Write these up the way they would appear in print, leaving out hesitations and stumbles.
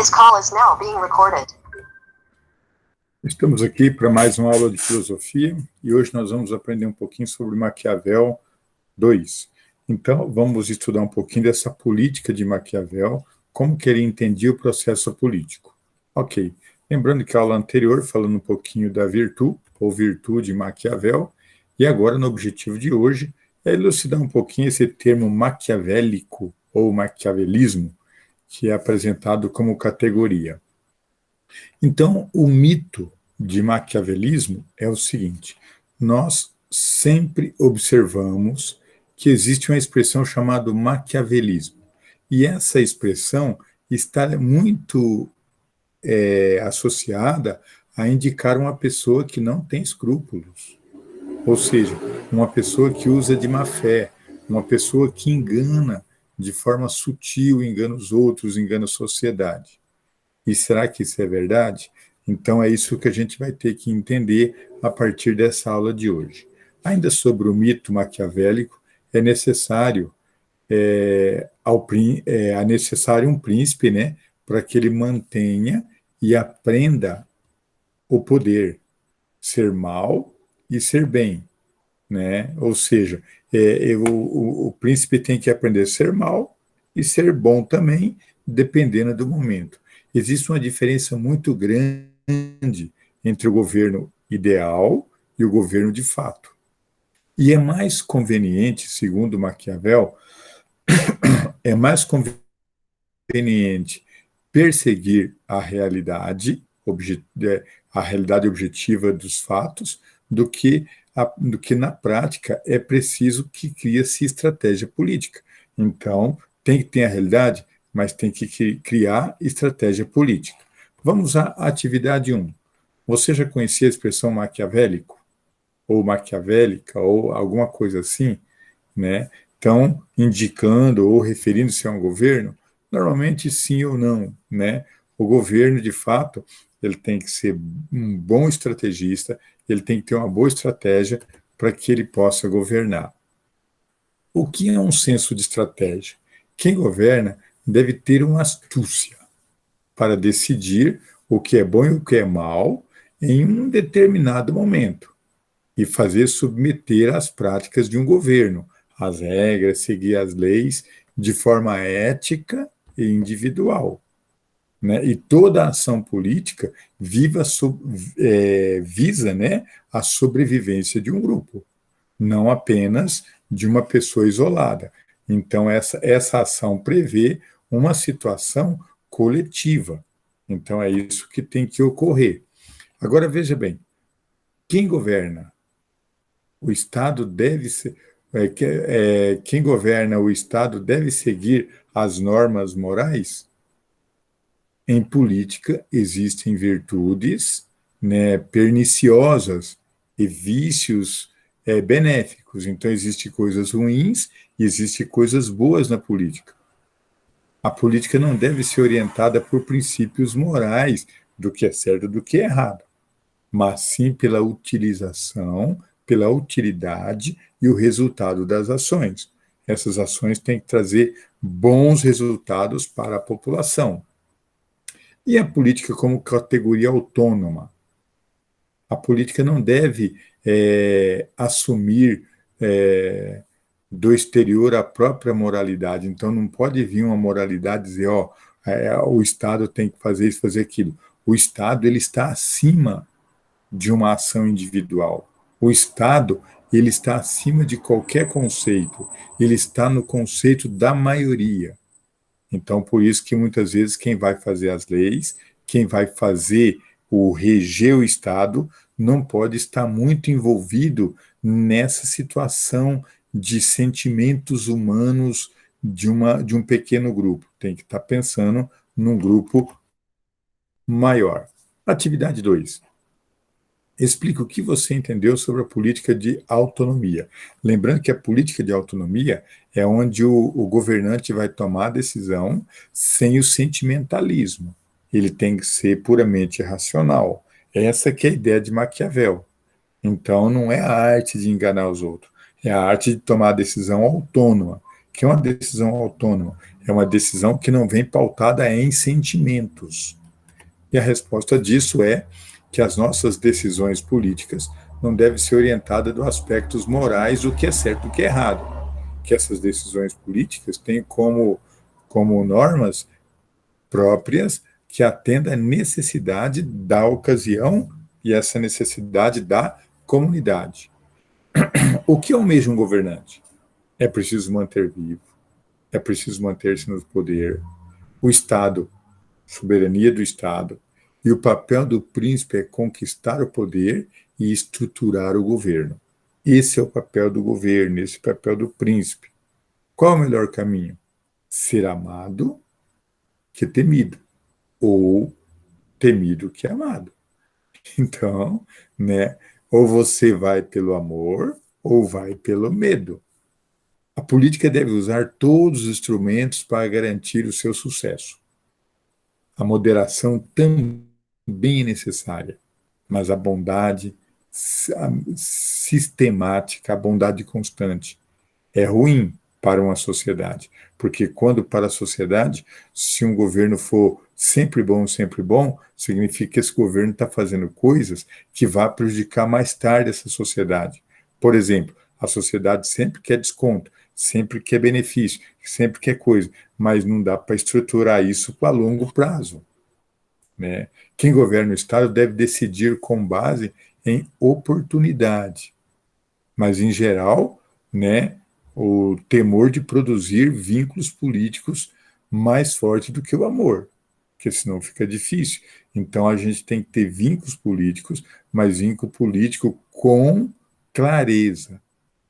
This call is now being recorded. Estamos aqui para mais uma aula de filosofia e hoje nós vamos aprender um pouquinho sobre Maquiavel 2. Então, vamos estudar um pouquinho dessa política de Maquiavel, como que ele entendia o processo político. Ok, lembrando que a aula anterior, falando um pouquinho da virtude, ou virtude de Maquiavel, e agora no objetivo de hoje é elucidar um pouquinho esse termo maquiavélico ou maquiavelismo, que é apresentado como categoria. Então, o mito de maquiavelismo é o seguinte: nós sempre observamos que existe uma expressão chamada maquiavelismo, e essa expressão está muito associada a indicar uma pessoa que não tem escrúpulos, ou seja, uma pessoa que usa de má fé, uma pessoa que engana de forma sutil, engana os outros, engana a sociedade. E será que isso é verdade? Então é isso que a gente vai ter que entender a partir dessa aula de hoje. Ainda sobre o mito maquiavélico, é necessário um príncipe, né, para que ele mantenha e aprenda o poder, ser mal e ser bem, né? Ou seja, o príncipe tem que aprender a ser mal e ser bom também, dependendo do momento. Existe uma diferença muito grande entre o governo ideal e o governo de fato. E é mais conveniente, segundo Maquiavel, é mais conveniente perseguir a realidade objetiva dos fatos, do que na prática é preciso que crie-se estratégia política. Então, tem que ter a realidade, mas tem que criar estratégia política. Vamos à atividade 1. Você já conhecia a expressão maquiavélico? Ou maquiavélica, ou alguma coisa assim, né? Então, indicando ou referindo-se a um governo, normalmente sim ou não, né? O governo, de fato, ele tem que ser um bom estrategista, ele tem que ter uma boa estratégia para que ele possa governar. O que é um senso de estratégia? Quem governa deve ter uma astúcia para decidir o que é bom e o que é mal em um determinado momento e fazer submeter às práticas de um governo, as regras, seguir as leis de forma ética e individual. Né? E toda a ação política visa, né, a sobrevivência de um grupo, não apenas de uma pessoa isolada. Então, essa ação prevê uma situação coletiva. Então, é isso que tem que ocorrer. Agora, veja bem, quem governa? O Estado deve ser... quem governa o Estado deve seguir as normas morais? Em política existem virtudes, né, perniciosas e vícios benéficos. Então, existem coisas ruins e existem coisas boas na política. A política não deve ser orientada por princípios morais do que é certo e do que é errado, mas sim pela utilização, pela utilidade e o resultado das ações. Essas ações têm que trazer bons resultados para a população. E a política como categoria autônoma? A política não deve assumir do exterior a própria moralidade. Então, não pode vir uma moralidade dizer, o Estado tem que fazer isso, fazer aquilo. O Estado, ele está acima de uma ação individual. O Estado, ele está acima de qualquer conceito. Ele está no conceito da maioria. Então, por isso que muitas vezes quem vai fazer as leis, quem vai reger o Estado, não pode estar muito envolvido nessa situação de sentimentos humanos de um pequeno grupo. Tem que estar pensando num grupo maior. Atividade 2. Explica o que você entendeu sobre a política de autonomia. Lembrando que a política de autonomia é onde o governante vai tomar a decisão sem o sentimentalismo. Ele tem que ser puramente racional. Essa que é a ideia de Maquiavel. Então, não é a arte de enganar os outros, é a arte de tomar a decisão autônoma. O que é uma decisão autônoma? É uma decisão que não vem pautada em sentimentos. E a resposta disso é que as nossas decisões políticas não devem ser orientadas dos aspectos morais do que é certo e do que é errado. Que essas decisões políticas têm como normas próprias que atendam à necessidade da ocasião e essa necessidade da comunidade. O que almeja um governante? É preciso manter vivo, é preciso manter-se no poder. O Estado, soberania do Estado, e o papel do príncipe é conquistar o poder e estruturar o governo. Esse é o papel do governo, esse é o papel do príncipe. Qual é o melhor caminho? Ser amado que temido, ou temido que amado. Então, né, ou você vai pelo amor, ou vai pelo medo. A política deve usar todos os instrumentos para garantir o seu sucesso. A moderação também é necessária, mas a bondade sistemática, a bondade constante, é ruim para uma sociedade, porque quando para a sociedade, se um governo for sempre bom, significa que esse governo está fazendo coisas que vão prejudicar mais tarde essa sociedade. Por exemplo, a sociedade sempre quer desconto, sempre quer benefício, sempre quer coisa, mas não dá para estruturar isso a longo prazo. Né? Quem governa o Estado deve decidir com base em oportunidade, mas, em geral, né, o temor de produzir vínculos políticos mais forte do que o amor, porque senão fica difícil. Então, a gente tem que ter vínculos políticos, mas vínculo político com clareza,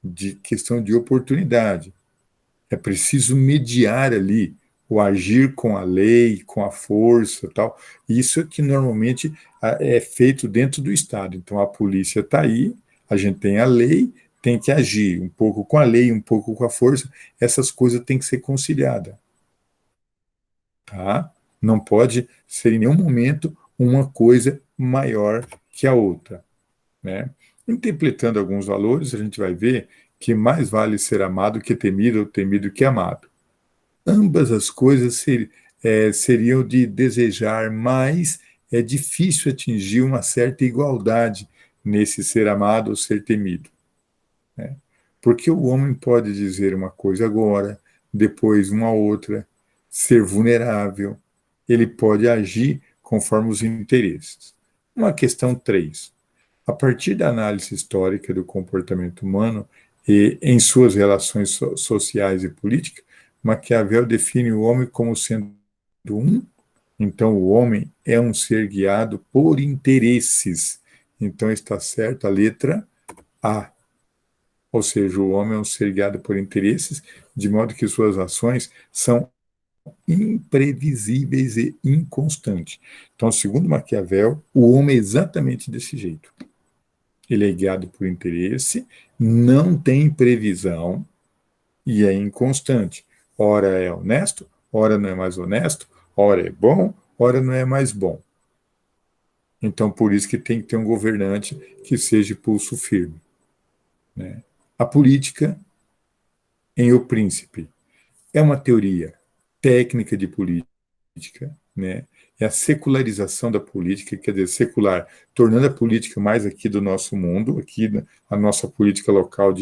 de questão de oportunidade. É preciso mediar ali o agir com a lei, com a força, tal. Isso é que normalmente é feito dentro do Estado. Então a polícia está aí, a gente tem a lei, tem que agir um pouco com a lei, um pouco com a força. Essas coisas têm que ser conciliadas, tá? Não pode ser em nenhum momento uma coisa maior que a outra, né? Interpretando alguns valores, a gente vai ver que mais vale ser amado que temido, ou temido que amado. Ambas as coisas seriam de desejar, mas é difícil atingir uma certa igualdade nesse ser amado ou ser temido. Né? Porque o homem pode dizer uma coisa agora, depois uma outra, ser vulnerável, ele pode agir conforme os interesses. Uma questão 3. A partir da análise histórica do comportamento humano e em suas relações sociais e políticas, Maquiavel define o homem como sendo um, então o homem é um ser guiado por interesses. Então está certo a letra A. Ou seja, o homem é um ser guiado por interesses, de modo que suas ações são imprevisíveis e inconstantes. Então, segundo Maquiavel, o homem é exatamente desse jeito. Ele é guiado por interesse, não tem previsão e é inconstante. Ora é honesto, ora não é mais honesto, ora é bom, ora não é mais bom. Então, por isso que tem que ter um governante que seja pulso firme. Né? A política em O Príncipe é uma teoria técnica de política, né? É a secularização da política, quer dizer, secular, tornando a política mais aqui do nosso mundo, aqui a nossa política local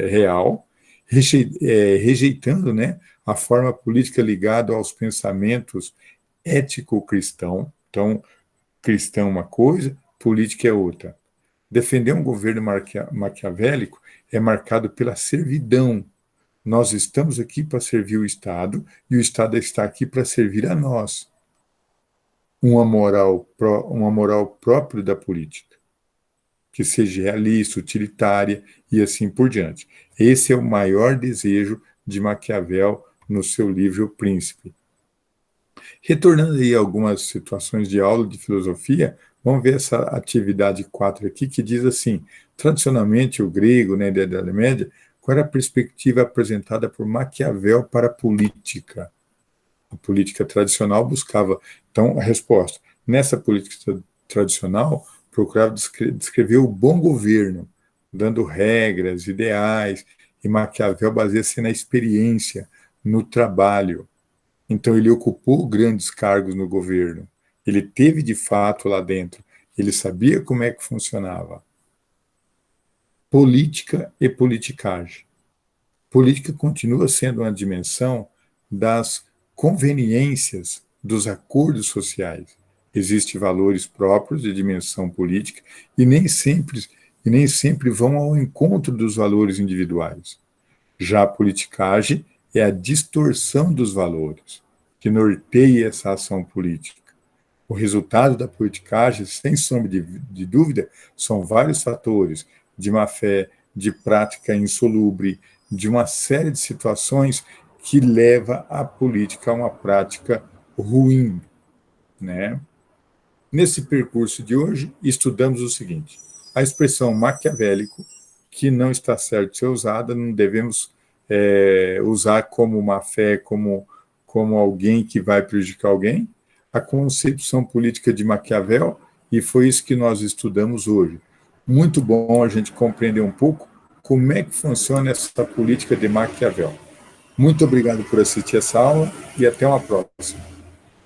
real, rejeitando, né, a forma política ligada aos pensamentos ético-cristão. Então, cristão é uma coisa, política é outra. Defender um governo maquiavélico é marcado pela servidão. Nós estamos aqui para servir o Estado e o Estado está aqui para servir a nós. Uma moral própria da política, que seja realista, utilitária e assim por diante. Esse é o maior desejo de Maquiavel no seu livro O Príncipe. Retornando aí a algumas situações de aula de filosofia, vamos ver essa atividade 4 aqui, que diz assim: tradicionalmente, o grego, né, da Idade Média, qual era a perspectiva apresentada por Maquiavel para a política? A política tradicional buscava, então, a resposta. Nessa política tradicional, procurava descrever o bom governo, dando regras, ideais, e Maquiavel baseia-se na experiência, no trabalho. Então, ele ocupou grandes cargos no governo. Ele teve, de fato, lá dentro. Ele sabia como é que funcionava. Política e politicagem. Política continua sendo uma dimensão das conveniências dos acordos sociais. Existem valores próprios de dimensão política e nem sempre vão ao encontro dos valores individuais. Já a politicagem é a distorção dos valores que norteia essa ação política. O resultado da politicagem, sem sombra de dúvida, são vários fatores, de má-fé, de prática insalubre, de uma série de situações que leva a política a uma prática ruim, né? Nesse percurso de hoje, estudamos o seguinte: a expressão maquiavélico, que não está certo de ser usada, não devemos usar como má-fé, como alguém que vai prejudicar alguém, a concepção política de Maquiavel, e foi isso que nós estudamos hoje. Muito bom a gente compreender um pouco como é que funciona essa política de Maquiavel. Muito obrigado por assistir essa aula e até uma próxima.